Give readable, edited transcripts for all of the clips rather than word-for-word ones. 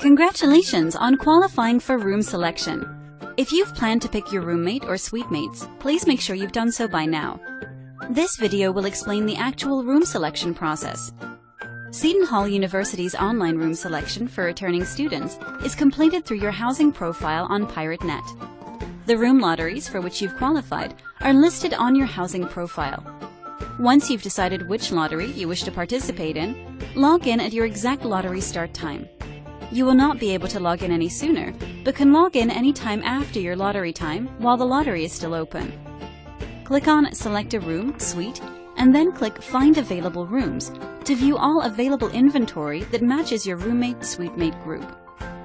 Congratulations on qualifying for room selection. If you've planned to pick your roommate or suite mates, please make sure you've done so by now. This video will explain the actual room selection process. Seton Hall University's online room selection for returning students is completed through your housing profile on PirateNet. The room lotteries for which you've qualified are listed on your housing profile. Once you've decided which lottery you wish to participate in, log in at your exact lottery start time. You will not be able to log in any sooner, but can log in any time after your lottery time while the lottery is still open. Click on Select a Room, Suite, and then click Find Available Rooms to view all available inventory that matches your roommate-suite mate group.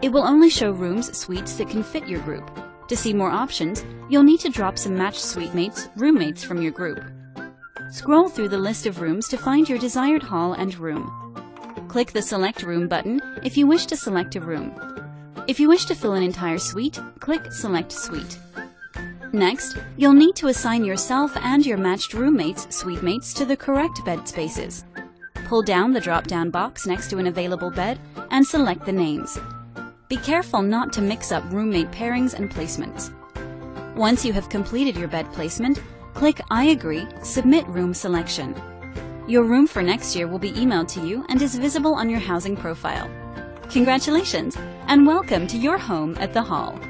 It will only show rooms, suites that can fit your group. To see more options, you'll need to drop some matched suite mates, roommates from your group. Scroll through the list of rooms to find your desired hall and room. Click the Select Room button if you wish to select a room. If you wish to fill an entire suite, click Select Suite. Next, you'll need to assign yourself and your matched roommates, suite mates to the correct bed spaces. Pull down the drop-down box next to an available bed and select the names. Be careful not to mix up roommate pairings and placements. Once you have completed your bed placement, click I agree, Submit Room Selection. Your room for next year will be emailed to you and is visible on your housing profile. Congratulations, and welcome to your home at the Hall.